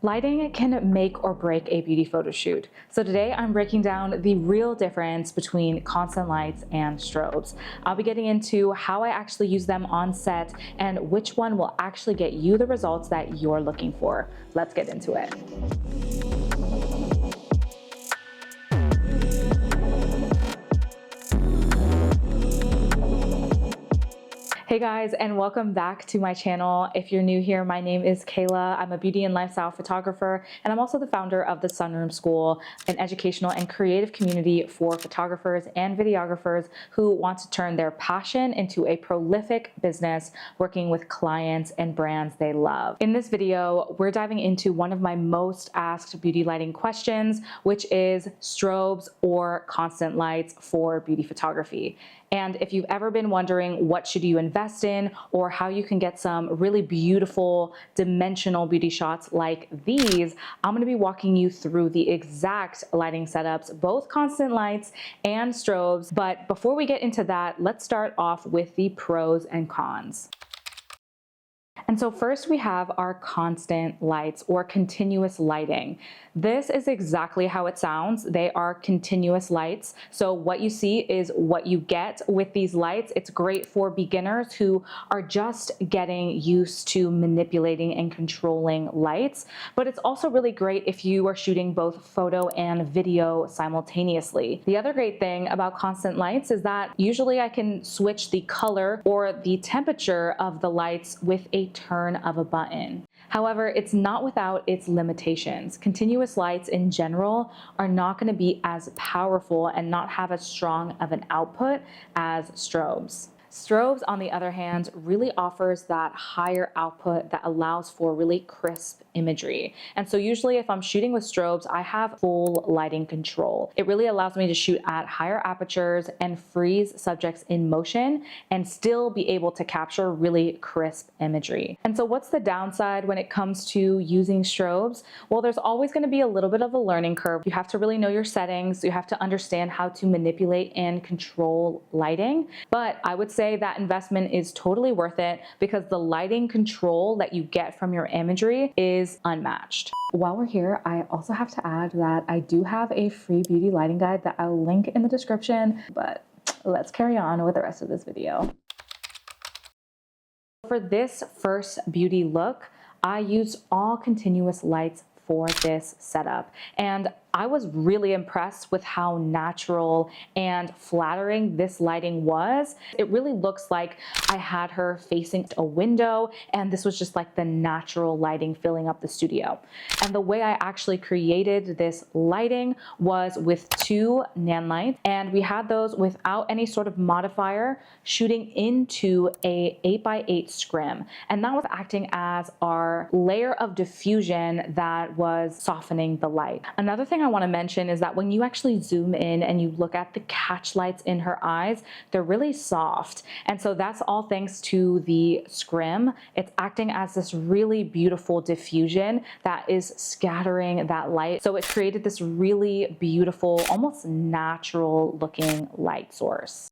Lighting can make or break a beauty photo shoot. So today I'm breaking down the real difference between constant lights and strobes. I'll be getting into how I actually use them on set and which one will actually get you the results that you're looking for. Let's get into it. Hey guys, and welcome back to my channel. If you're new here, my name is Kayla. I'm a beauty and lifestyle photographer, and I'm also the founder of the Sunroom School, an educational and creative community for photographers and videographers who want to turn their passion into a prolific business working with clients and brands they love. In this video, we're diving into one of my most asked beauty lighting questions, which is strobes or constant lights for beauty photography. And if you've ever been wondering what should you invest in or how you can get some really beautiful dimensional beauty shots like these, I'm going to be walking you through the exact lighting setups, both constant lights and strobes. But before we get into that, let's start off with the pros and cons. And so first we have our constant lights or continuous lighting. This is exactly how it sounds. They are continuous lights. So what you see is what you get with these lights. It's great for beginners who are just getting used to manipulating and controlling lights, but it's also really great if you are shooting both photo and video simultaneously. The other great thing about constant lights is that usually I can switch the color or the temperature of the lights with a turn of a button. However, it's not without its limitations. Continuous lights in general are not going to be as powerful and not have as strong of an output as strobes. Strobes, on the other hand, really offers that higher output that allows for really crisp imagery. And so usually if I'm shooting with strobes, I have full lighting control. It really allows me to shoot at higher apertures and freeze subjects in motion and still be able to capture really crisp imagery. And so what's the downside when it comes to using strobes? Well, there's always going to be a little bit of a learning curve. You have to really know your settings. You have to understand how to manipulate and control lighting. But I would say that investment is totally worth it because the lighting control that you get from your imagery is unmatched. While we're here, I also have to add that I do have a free beauty lighting guide that I'll link in the description, but let's carry on with the rest of this video. For this first beauty look, I used all continuous lights for this setup, and I was really impressed with how natural and flattering this lighting was. It really looks like I had her facing a window and this was just like the natural lighting filling up the studio. And the way I actually created this lighting was with two nan lights, and we had those without any sort of modifier shooting into a 8x8 scrim. And that was acting as our layer of diffusion that was softening the light. Another thing I want to mention is that when you actually zoom in and you look at the catch lights in her eyes, they're really soft. And so that's all thanks to the scrim. It's acting as this really beautiful diffusion that is scattering that light. So it created this really beautiful, almost natural looking light source.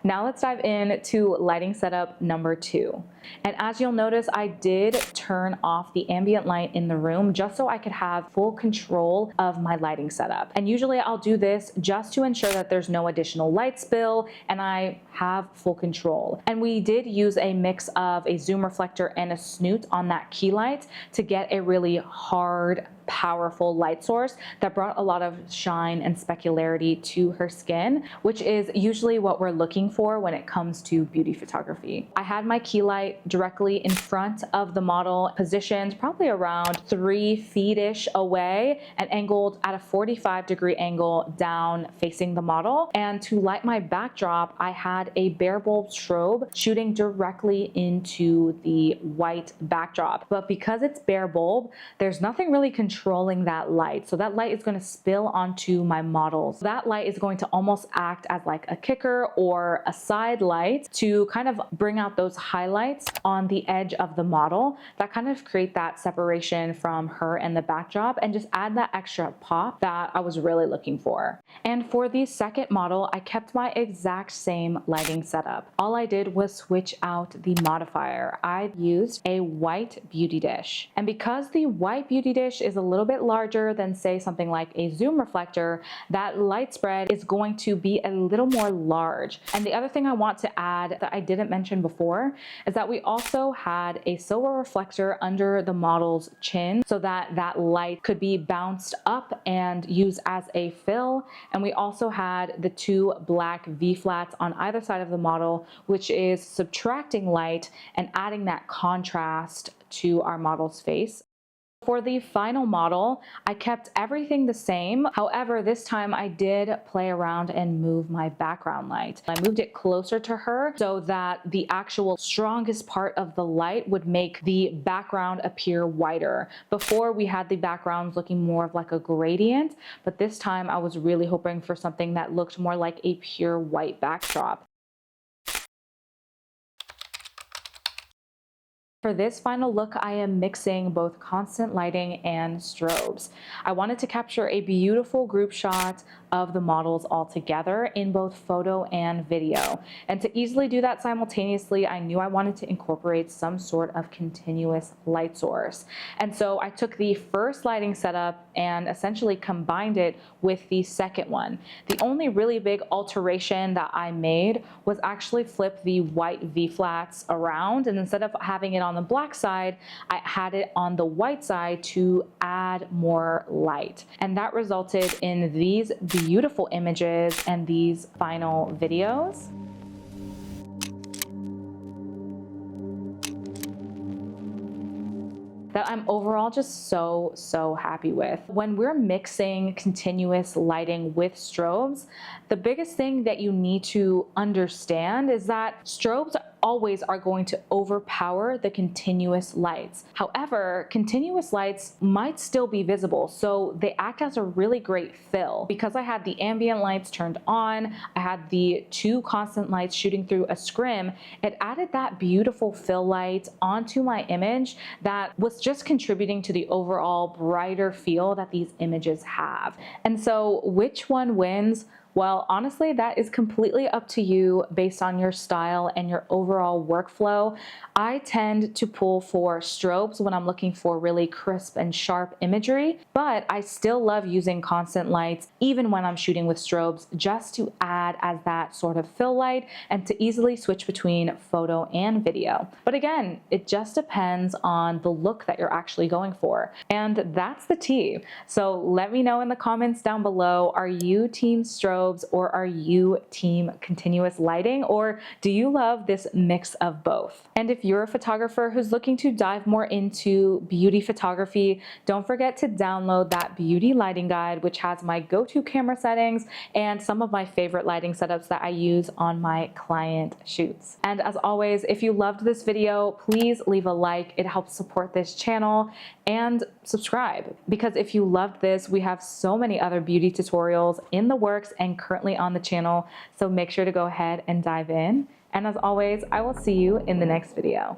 Now let's dive into lighting setup number 2. And as you'll notice, I did turn off the ambient light in the room just so I could have full control of my lighting setup. And usually I'll do this just to ensure that there's no additional light spill and I have full control. And we did use a mix of a zoom reflector and a snoot on that key light to get a really hard, powerful light source that brought a lot of shine and specularity to her skin, which is usually what we're looking for when it comes to beauty photography. I had my key light directly in front of the model, positioned probably around 3 feet-ish away and angled at a 45-degree angle down facing the model. And to light my backdrop, I had a bare bulb strobe shooting directly into the white backdrop. But because it's bare bulb, there's nothing really controlling that light. So that light is going to spill onto my models. That light is going to almost act as like a kicker or a side light to kind of bring out those highlights on the edge of the model that kind of create that separation from her and the backdrop and just add that extra pop that I was really looking for. And for the second model, I kept my exact same lighting setup. All I did was switch out the modifier. I used a white beauty dish. And because the white beauty dish is a little bit larger than, say, something like a zoom reflector, that light spread is going to be a little more large. And the other thing I want to add that I didn't mention before is that we also had a silver reflector under the model's chin so that that light could be bounced up and used as a fill. And we also had the two black V-flats on either side of the model, which is subtracting light and adding that contrast to our model's face. For the final model, I kept everything the same. However, this time I did play around and move my background light. I moved it closer to her so that the actual strongest part of the light would make the background appear whiter. Before, we had the backgrounds looking more of like a gradient, but this time I was really hoping for something that looked more like a pure white backdrop. For this final look, I am mixing both constant lighting and strobes. I wanted to capture a beautiful group shot of the models all together in both photo and video. And to easily do that simultaneously, I knew I wanted to incorporate some sort of continuous light source. And so I took the first lighting setup and essentially combined it with the second one. The only really big alteration that I made was actually flip the white V-flats around, and instead of having it on the black side, I had it on the white side to add more light. And that resulted in these beautiful images and these final videos. That I'm overall just so happy with. When we're mixing continuous lighting with strobes, the biggest thing that you need to understand is that strobes always are going to overpower the continuous lights. However, continuous lights might still be visible, so they act as a really great fill. Because I had the ambient lights turned on, I had the two constant lights shooting through a scrim, it added that beautiful fill light onto my image that was just contributing to the overall brighter feel that these images have. And so which one wins? Well, honestly, that is completely up to you based on your style and your overall workflow. I tend to pull for strobes when I'm looking for really crisp and sharp imagery, but I still love using constant lights even when I'm shooting with strobes, just to add as that sort of fill light and to easily switch between photo and video. But again, it just depends on the look that you're actually going for. And that's the tea. So let me know in the comments down below, are you team strobe or are you team continuous lighting, or do you love this mix of both? And if you're a photographer who's looking to dive more into beauty photography, don't forget to download that beauty lighting guide, which has my go-to camera settings and some of my favorite lighting setups that I use on my client shoots. And as always, if you loved this video, please leave a like. It helps support this channel, and subscribe, because if you loved this, we have so many other beauty tutorials in the works and currently on the channel, so make sure to go ahead and dive in. And as always, I will see you in the next video.